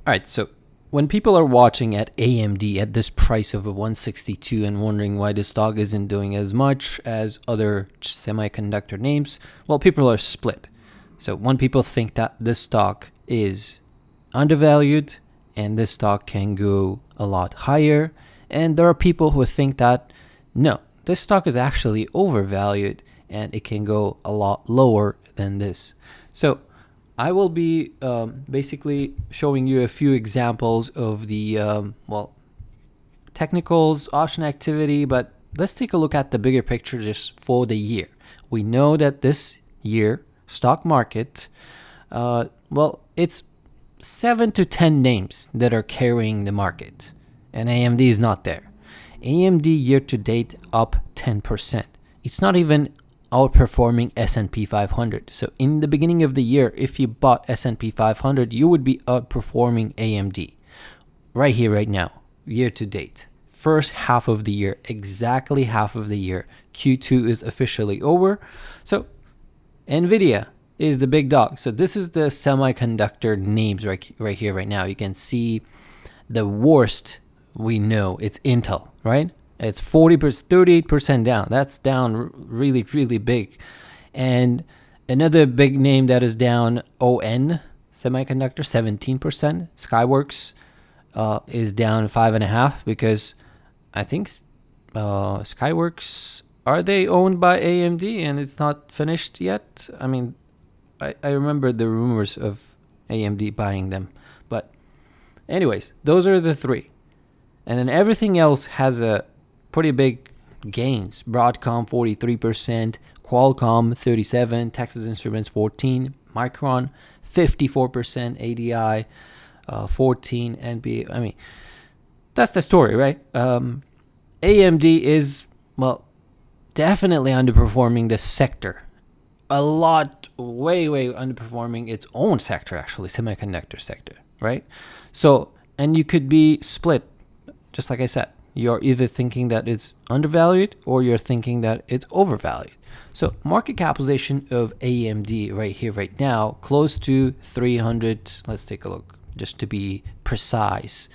All right, so when people are watching at AMD at this price of a 162 and wondering why the stock isn't doing as much as other semiconductor names, well, people are split. So one people think that this stock is undervalued and this stock can go a lot higher. And there are people who think that no, this stock is actually overvalued and it can go a lot lower than this. So I will be basically showing you a few examples of the, technicals, option activity, but let's take a look at the bigger picture just for the year. We know that this year, stock market, it's 7 to 10 names that are carrying the market, and AMD is not there. AMD year to date up 10%. It's not even outperforming S&P 500. So in the beginning of the year, if you bought S&P 500, you would be outperforming AMD right here, right now, year to date. First half of the year, exactly half of the year. Q2 is officially over. So NVIDIA is the big dog. So this is the semiconductor names right here, right now. You can see the worst we know. It's Intel, right? It's 38% down. That's down really, really big. And another big name that is down, ON Semiconductor, 17%. Skyworks is down 5.5% because I think Skyworks, are they owned by AMD and it's not finished yet? I mean, I remember the rumors of AMD buying them. But anyways, those are the three. And then everything else has a pretty big gains. Broadcom 43%, Qualcomm 37%, Texas Instruments 14%, Micron 54%, ADI 14%, NB. I mean, that's the story, right? AMD is, definitely underperforming the sector. A lot, way underperforming its own sector, actually, semiconductor sector, right? So, and you could be split, just like I said. You're either thinking that it's undervalued or you're thinking that it's overvalued. So market capitalization of AMD right here, right now, close to 300. Let's take a look just to be precise.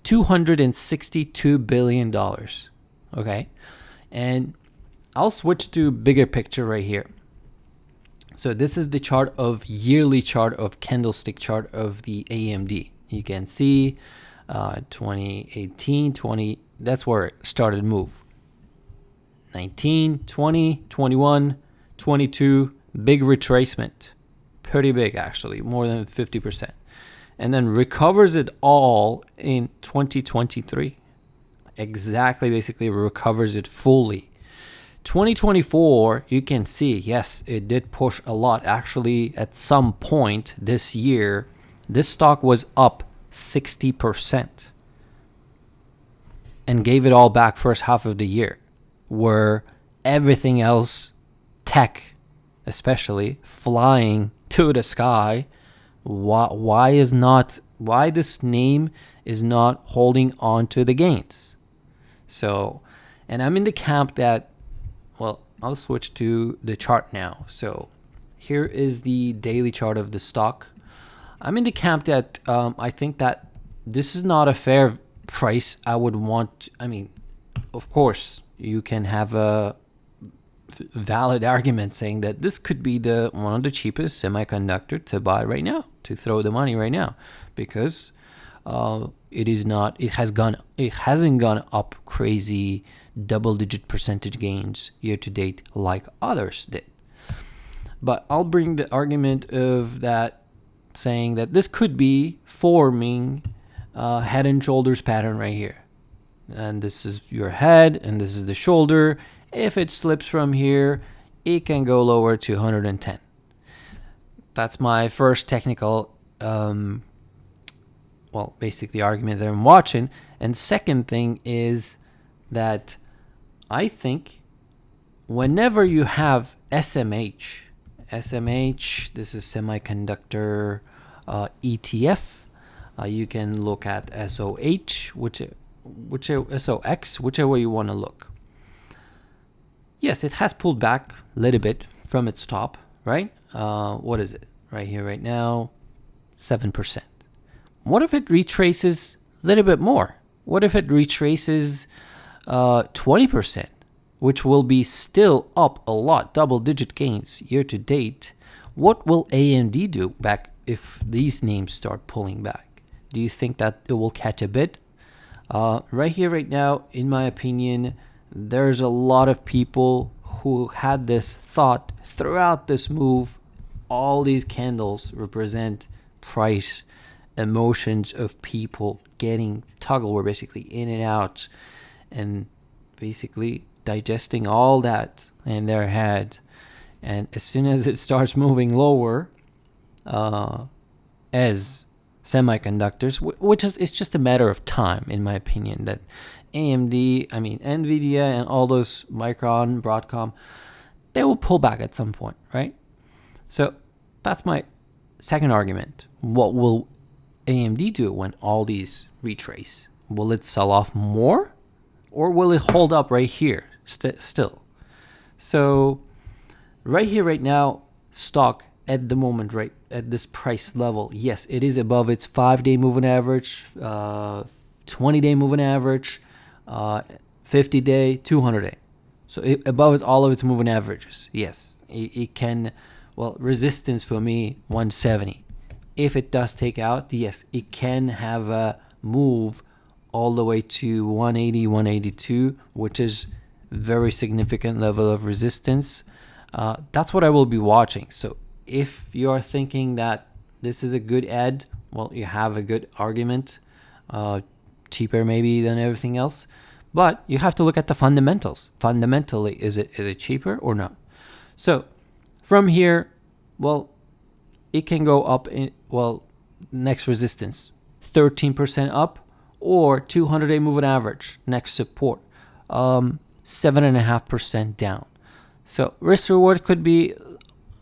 $262 billion. Okay. And I'll switch to bigger picture right here. So this is the chart of yearly chart of candlestick chart of the AMD. You can see 2018, 20, that's where it started to move. 19, 20, 21, 22, big retracement. Pretty big, actually, more than 50%. And then recovers it all in 2023. Exactly, basically recovers it fully. 2024, you can see, yes, it did push a lot. Actually, at some point this year, this stock was up 60% and gave it all back first half of the year, where everything else, tech especially, flying to the sky. Why this name is not holding on to the gains? So, and I'm in the camp that, I'll switch to the chart now. So here is the daily chart of the stock. I'm in the camp that I think that this is not a fair price. I would want, of course, you can have a valid argument saying that this could be one of the cheapest semiconductor to buy right now, to throw the money right now, because it hasn't gone up crazy double-digit percentage gains year to date like others did. But I'll bring the argument of that, saying that this could be forming a head and shoulders pattern right here. And this is your head and this is the shoulder. If it slips from here, it can go lower to 110. That's my first technical, basically argument that I'm watching. And second thing is that I think whenever you have SMH, this is semiconductor ETF. You can look at SOH, SOX, whichever you want to look. Yes, it has pulled back a little bit from its top, right? What is it? Right here, right now, 7%. what if it retraces a little bit more? What if it retraces 20%, which will be still up a lot, double-digit gains year to date? What will AMD do back if these names start pulling back? Do you think that it will catch a bid? Right here, right now, in my opinion, there's a lot of people who had this thought throughout this move. All these candles represent price emotions of people getting toggle. We're basically in and out and basically digesting all that in their head. And as soon as it starts moving lower, as semiconductors, which is, it's just a matter of time, in my opinion, that AMD, NVIDIA and all those Micron, Broadcom, they will pull back at some point, right? So that's my second argument. What will AMD do when all these retrace? Will it sell off more, or will it hold up right here still? So right here, right now, stock at the moment, right at this price level, yes, it is above its 5-day moving average, 20-day moving average, 50-day, 200-day. So above all of its moving averages. Yes, it can. Well, resistance for me, 170. If it does take out, yes, it can have a move all the way to 180, 182, which is very significant level of resistance. That's what I will be watching. So if you are thinking that this is a good ad, well, you have a good argument, cheaper maybe than everything else, but you have to look at the fundamentals. Fundamentally, is it cheaper or not? So from here, well, it can go up in, well, next resistance, 13% up, or 200-day moving average, next support, 7.5% down. So risk reward could be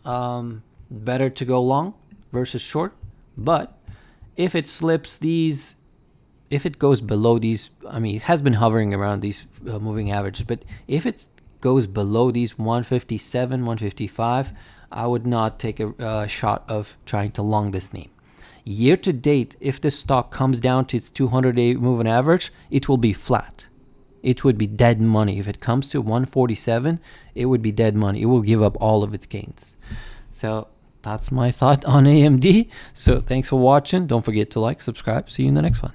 better to go long versus short, but if it slips these, if it goes below these, it has been hovering around these moving averages, but if it goes below these 157, 155, I would not take a shot of trying to long this name. Year to date, if this stock comes down to its 200-day moving average, it will be flat. It would be dead money. If it comes to 147, it would be dead money. It will give up all of its gains. So that's my thought on AMD. So thanks for watching. Don't forget to like, subscribe. See you in the next one.